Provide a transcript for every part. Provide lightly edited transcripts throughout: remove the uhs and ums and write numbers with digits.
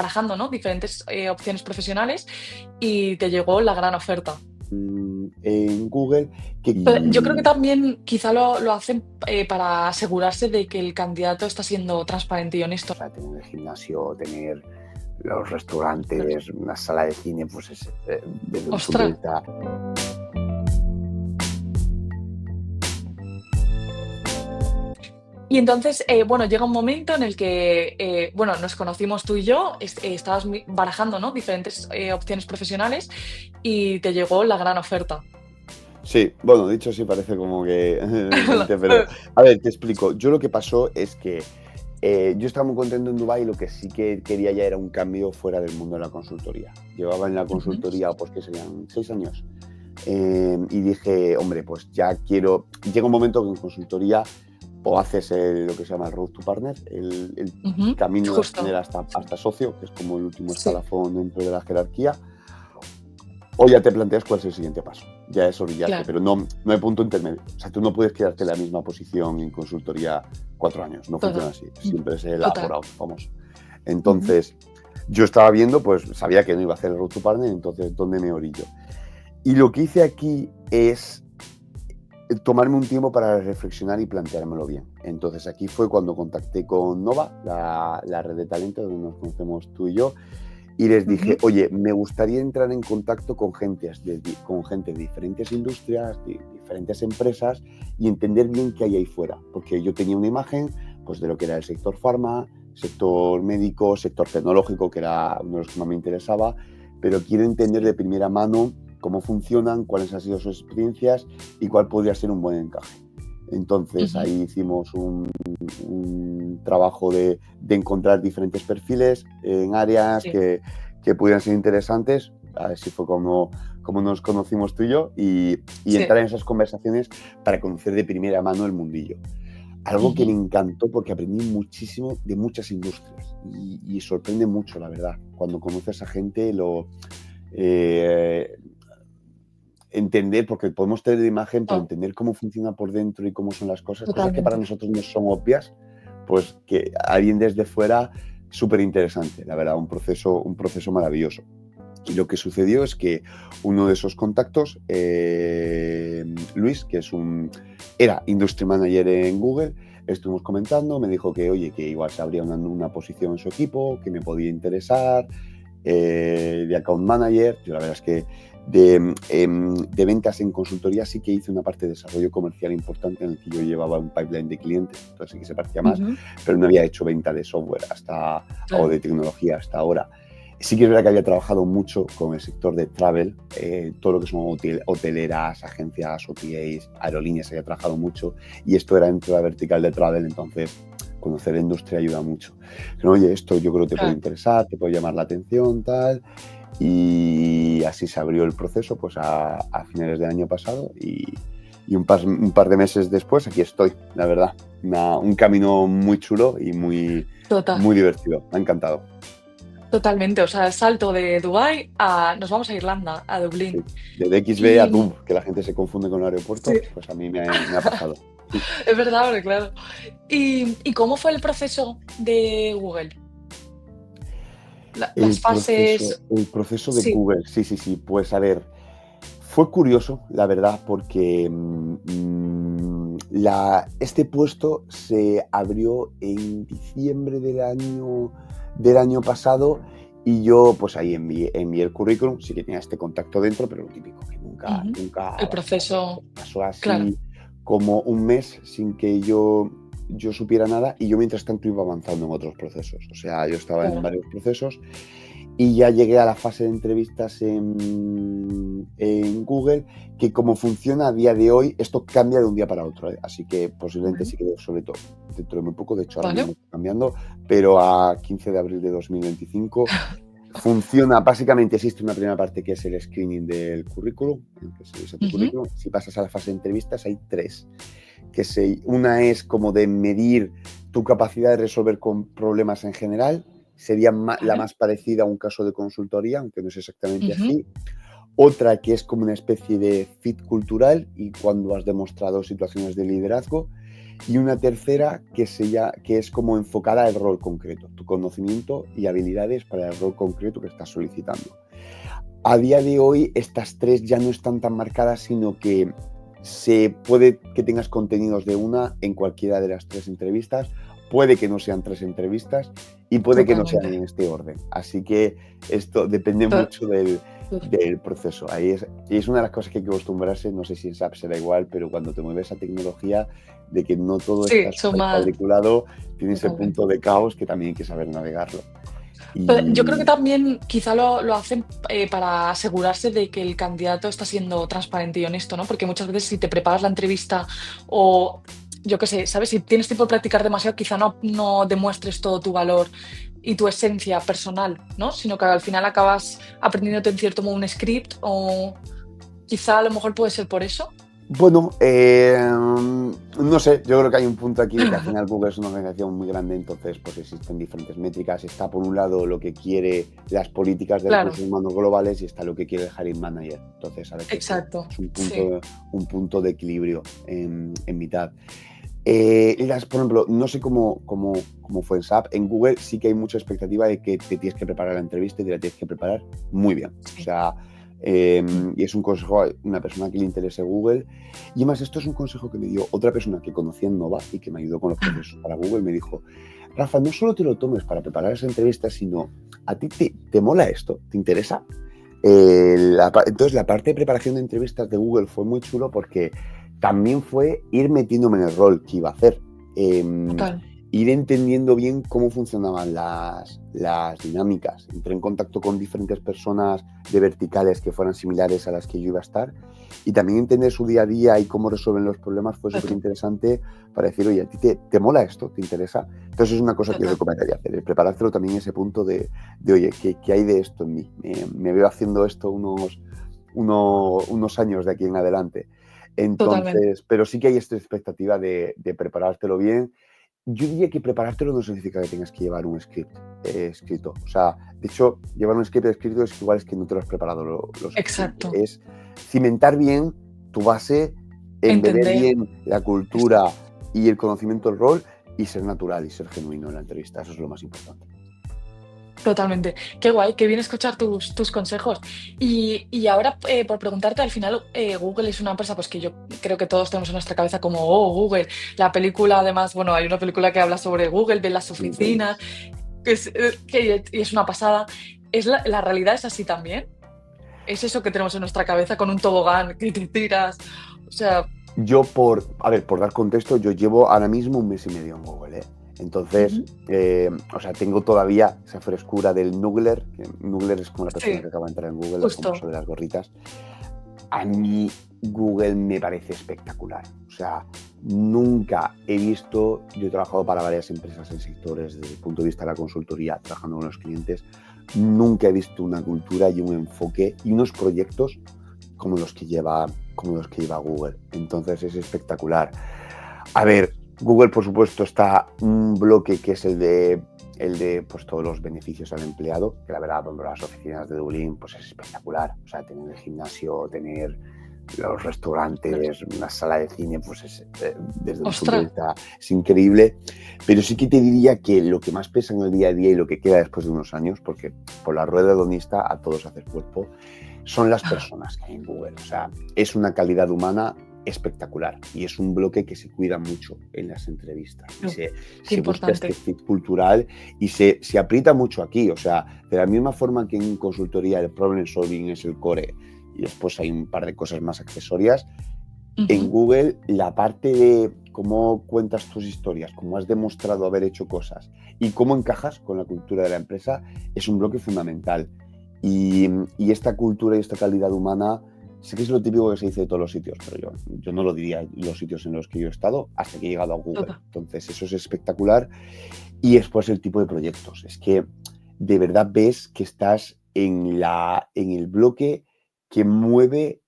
barajando, ¿no? Diferentes opciones profesionales y te llegó la gran oferta. En Google que Pero yo creo que también quizá lo hacen para asegurarse de que el candidato está siendo transparente y honesto. o sea, tener el gimnasio, tener los Claro. restaurantes, una sala de cine, pues es, desde un punto de ¡Ostras! vista. Y entonces, bueno, llega un momento en el que, bueno, nos conocimos tú y yo, estabas barajando, ¿no? Diferentes opciones profesionales y te llegó la gran oferta. Sí, bueno, dicho así parece como que mente, pero a ver, te explico. Yo lo que pasó es que yo estaba muy contento en Dubái y lo que sí que quería ya era un cambio fuera del mundo de la consultoría. Llevaba en la Ujú. consultoría, pues que serían 6 años. Y dije, hombre, pues ya quiero. Llega un momento que en consultoría o haces lo que se llama el Road to Partner, el Ujú. camino de ascender Justo. hasta socio, que es como el último Sí, escalafón dentro de la jerarquía, o ya te planteas cuál es el siguiente paso. Ya es orillarte, claro, pero no hay punto intermedio. O sea, tú no puedes quedarte en la misma posición en consultoría 4 años. No funciona total. así. Siempre es el up or Total. out, famoso. Ujú. Entonces, yo estaba viendo, pues sabía que no iba a hacer el Road to Partner, entonces, ¿dónde me orillo? Y lo que hice aquí es tomarme un tiempo para reflexionar y planteármelo bien. Entonces aquí fue cuando contacté con Nova, la red de talento donde nos conocemos tú y yo, y les dije, Ujú. oye, me gustaría entrar en contacto con gente de diferentes industrias, de diferentes empresas y entender bien qué hay ahí fuera, porque yo tenía una imagen pues, de lo que era el sector farma, sector médico, sector tecnológico, que era uno de los que más me interesaba, pero quiero entender de Sí. primera mano cómo funcionan, cuáles han sido sus experiencias y cuál podría ser un buen encaje. Entonces Ujú. ahí hicimos un trabajo de encontrar diferentes perfiles en áreas Sí. que pudieran ser interesantes. Así fue como nos conocimos tú y yo y Sí. entrar en esas conversaciones para conocer de primera mano el mundillo. Algo que me Ujú. encantó porque aprendí muchísimo de muchas industrias y sorprende mucho, la verdad. Cuando conoces a gente, eh, entender, porque podemos tener la imagen, pero Oh, entender cómo funciona por dentro y cómo son las cosas que para totalmente. nosotros no son obvias, pues que alguien desde fuera, súper interesante, la verdad, un proceso maravilloso. Y lo que sucedió es que uno de esos contactos, Luis, que era Industry Manager en Google, estuvimos comentando, me dijo que, oye, que igual se abría una posición en su equipo, que me podía interesar, de Account Manager. Yo la verdad es que de ventas en consultoría sí que hice una parte de desarrollo comercial importante en el que yo llevaba un pipeline de clientes, entonces sí que se parecía más, Ujú. pero no había hecho venta de software o Claro. de tecnología hasta ahora. Sí que es verdad que había trabajado mucho con el sector de travel, todo lo que son hoteleras, agencias, OTAs, aerolíneas, había trabajado mucho y esto era dentro de la vertical de travel, entonces conocer la industria ayuda mucho. Pero, oye, esto yo creo que te puede Claro. interesar, te puede llamar la atención, tal, y así se abrió el proceso pues a finales del año pasado y un par de meses después aquí estoy, la verdad. Un camino muy chulo y muy, Total. muy divertido, me ha encantado. Totalmente. O sea, el salto de Dubái a nos vamos a Irlanda, a Sí. Dublín. De XB a Y Dub, que la gente se confunde con el aeropuerto, sí, pues a mí me ha pasado. es verdad, porque claro. ¿Y cómo fue el proceso de Google? Las fases. El proceso de Sí. Google, sí, sí, sí. Pues a ver, fue curioso, la verdad, porque este puesto se abrió en diciembre del año pasado y yo pues ahí envié el currículum, sí que tenía este contacto dentro, pero lo típico, que nunca, Ujú. nunca El avanzamos. proceso, Pues pasó claro. así como un mes sin que yo supiera nada y yo mientras tanto iba avanzando en otros procesos. O sea, yo estaba en Claro. varios procesos y ya llegué a la fase de entrevistas en Google, que como funciona a día de hoy, esto cambia de un día para otro, ¿eh? Así que posiblemente Ujú. sí quede obsoleto dentro de muy poco, de hecho ahora Vale. mismo está cambiando, pero a 15 de abril de 2025 funciona, básicamente existe una primera parte que es el screening del currículum, en que se revisa tu Ujú. currículum. Si pasas a la fase de entrevistas hay tres, una es como de medir tu capacidad de resolver con problemas en general, sería la Vale. más parecida a un caso de consultoría, aunque no es exactamente Ujú. así. Otra que es como una especie de fit cultural y cuando has demostrado situaciones de liderazgo. Y una tercera que es como enfocada al rol concreto, tu conocimiento y habilidades para el rol concreto que estás solicitando. A día de hoy estas tres ya no están tan marcadas, sino que se puede que tengas contenidos de una en cualquiera de las tres entrevistas, puede que no sean tres entrevistas y puede que no sean Totalmente. en este orden. Así que esto depende To- mucho del proceso. Y es una de las cosas que hay que acostumbrarse, no sé si en SAP será igual, pero cuando te mueves a tecnología, de que no todo está Sí, son súper más. cuadriculado, tiene ese Totalmente. punto de caos que también hay que saber navegarlo. Pero yo creo que Y también quizá lo hacen para asegurarse de que el candidato está siendo transparente y honesto, ¿no? Porque muchas veces si te preparas la entrevista o yo qué sé, ¿sabes? Si tienes tiempo de practicar demasiado, quizá no demuestres todo tu valor y tu esencia personal, ¿no? Sino que al final acabas aprendiéndote en cierto modo un script o quizá a lo mejor puede ser por eso. bueno, no sé, yo creo que hay un punto aquí de que al final Google es una organización muy grande, entonces pues existen diferentes métricas. Está por un lado lo que quiere las políticas de Claro, recursos humanos globales y está lo que quiere el hiring manager. Entonces a veces exacto. es Sí, un punto de equilibrio en mitad. Por ejemplo, no sé cómo fue en SAP. En Google sí que hay mucha expectativa de que te tienes que preparar la entrevista y te la tienes que preparar muy bien. O sí. sea, Mm. y es un consejo a una persona que le interese Google. Y además, esto es un consejo que me dio otra persona que conocí en Nova y que me ayudó con los procesos para Google. Me dijo, Rafa, no solo te lo tomes para preparar esa entrevista, sino a ti te mola esto, te interesa. Entonces, la parte de preparación de entrevistas de Google fue muy chulo porque también fue ir metiéndome en el rol que iba a hacer. Eh, Total. Ir entendiendo bien cómo funcionaban las dinámicas. Entré en contacto con diferentes personas de verticales que fueran similares a las que yo iba a estar y también entender su día a día y cómo resuelven los problemas fue súper Total. interesante para decir, oye, ¿a ti te mola esto? ¿Te interesa? Entonces es una cosa que yo Total. recomendaría hacer, el preparártelo también en ese punto de oye, ¿qué hay de esto en mí? Me veo haciendo esto unos años de aquí en adelante. Totalmente. Entonces, pero sí que hay esta expectativa de preparártelo bien. Yo diría que preparártelo no significa que tengas que llevar un script escrito. O sea, de hecho, llevar un script escrito es igual es que no te lo has preparado lo suficiente. Exacto. Es cimentar bien tu base, embeber Entender. bien la cultura y el conocimiento del rol y ser natural y ser genuino en la entrevista. Eso es lo más importante. Totalmente. Qué guay, qué bien escuchar tus consejos. Y ahora, por preguntarte, al final, Google es una empresa pues, que yo creo que todos tenemos en nuestra cabeza como, oh, Google. La película, además, bueno, hay una película que habla sobre Google, de las Increíble. oficinas, y es una pasada. La realidad es así también? ¿Es eso que tenemos en nuestra cabeza con un tobogán que te tiras? O sea, Yo por dar contexto, yo llevo ahora mismo un mes y medio en Google, ¿eh? Entonces, ujú, o sea, tengo todavía esa frescura del Nugler, que Nugler es como la persona que sí, acaba de entrar en Google, el famoso justo. de las gorritas. A mí Google me parece espectacular. O sea, nunca he visto, yo he trabajado para varias empresas en sectores desde el punto de vista de la consultoría, trabajando con los clientes, nunca he visto una cultura y un enfoque y unos proyectos como los que lleva Google. Entonces es espectacular. A ver, Google, por supuesto, está un bloque que es el de pues, todos los beneficios al empleado, que la verdad, por ejemplo, las oficinas de Dublín pues, es espectacular. O sea, tener el gimnasio, tener los restaurantes, una sala de cine, pues desde un punto de Ostras. vista es increíble. Pero sí que te diría que lo que más pesa en el día a día y lo que queda después de unos años, porque por la rueda hedonista a todos hace cuerpo, son las personas que hay en Google. O sea, es una calidad humana espectacular y es un bloque que se cuida mucho en las entrevistas y Qué se busca este importante. fit cultural y se aprieta mucho aquí. O sea, de la misma forma que en consultoría el problem solving es el core y después hay un par de cosas más accesorias, en Ujú, Google la parte de cómo cuentas tus historias, cómo has demostrado haber hecho cosas y cómo encajas con la cultura de la empresa es un bloque fundamental. Y esta cultura y esta calidad humana, sé que es lo típico que se dice de todos los sitios, pero yo no lo diría en los sitios en los que yo he estado hasta que he llegado a Google. total. Entonces, eso es espectacular. Y después el tipo de proyectos. Es que de verdad ves que estás en el bloque que mueve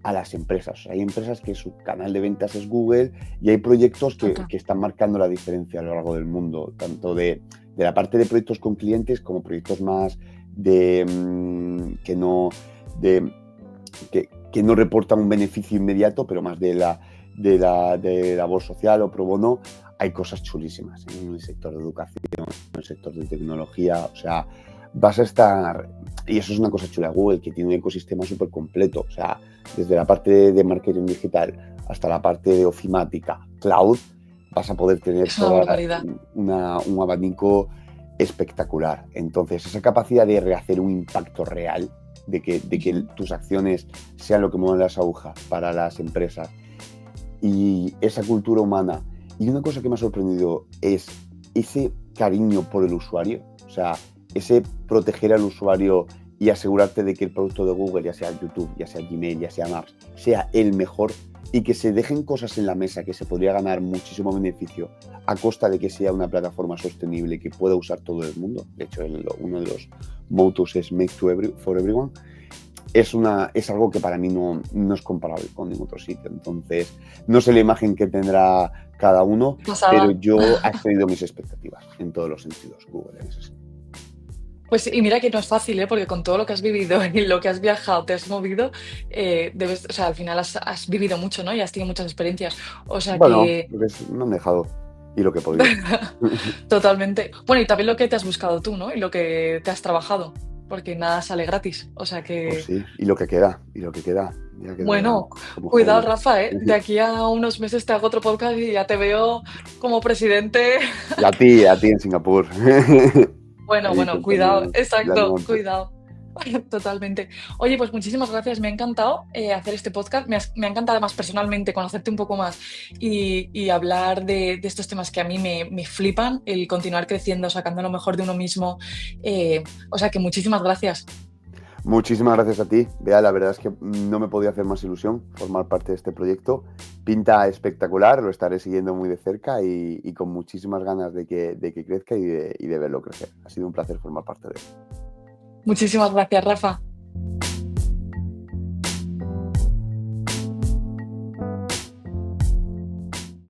a las empresas. O sea, hay empresas que su canal de ventas es Google y hay proyectos Total. que están marcando la diferencia a lo largo del mundo, tanto de la parte de proyectos con clientes como proyectos más de que no de que no reportan un beneficio inmediato, pero más de labor social o pro bono, hay cosas chulísimas en el sector de educación, en el sector de tecnología, o sea, vas a estar, y eso es una cosa chula de Google, que tiene un ecosistema súper completo, o sea, desde la parte de marketing digital hasta la parte de ofimática, cloud, vas a poder tener Es una toda barbaridad. un abanico espectacular. Entonces, esa capacidad de rehacer un impacto real, de que tus acciones sean lo que mueven las agujas para las empresas, y esa cultura humana. Y una cosa que me ha sorprendido es ese cariño por el usuario, o sea, ese proteger al usuario y asegurarte de que el producto de Google, ya sea YouTube, ya sea Gmail, ya sea Maps, sea el mejor, y que se dejen cosas en la mesa que se podría ganar muchísimo beneficio a costa de que sea una plataforma sostenible que pueda usar todo el mundo. De hecho, uno de los motos es Make for Everyone. Es algo que para mí no es comparable con ningún otro sitio. Entonces, no sé la imagen que tendrá cada uno, pero Pasada. yo ha excedido mis expectativas en todos los sentidos, Google, en ese sentido. Pues y mira que no es fácil, ¿eh? Porque con todo lo que has vivido y lo que has viajado, te has movido, o sea, al final has vivido mucho, ¿no? Y has tenido muchas experiencias. O sea Bueno, que me han dejado y lo que he podido. totalmente. Bueno, y también lo que te has buscado tú, ¿no? Y lo que te has trabajado, porque nada sale gratis. O sea Pues que, sí, y lo que queda, ya quedará bueno, como cuidado, jóvenes. Rafa, ¿eh? De aquí a unos meses te hago otro podcast y ya te veo como presidente. Y a ti en Singapur. Bueno, Ahí bueno, cuidado, contando la exacto, nueva empresa. cuidado. Totalmente. Oye, pues muchísimas gracias. Me ha encantado hacer este podcast. Me ha encantado además personalmente conocerte un poco más y hablar de estos temas que a mí me flipan, el continuar creciendo, sacando lo mejor de uno mismo. O sea que muchísimas gracias. Muchísimas gracias a ti, Bea. La verdad es que no me podía hacer más ilusión formar parte de este proyecto. Pinta espectacular, lo estaré siguiendo muy de cerca y con muchísimas ganas de que crezca y de verlo crecer. Ha sido un placer formar parte de él. Muchísimas gracias, Rafa.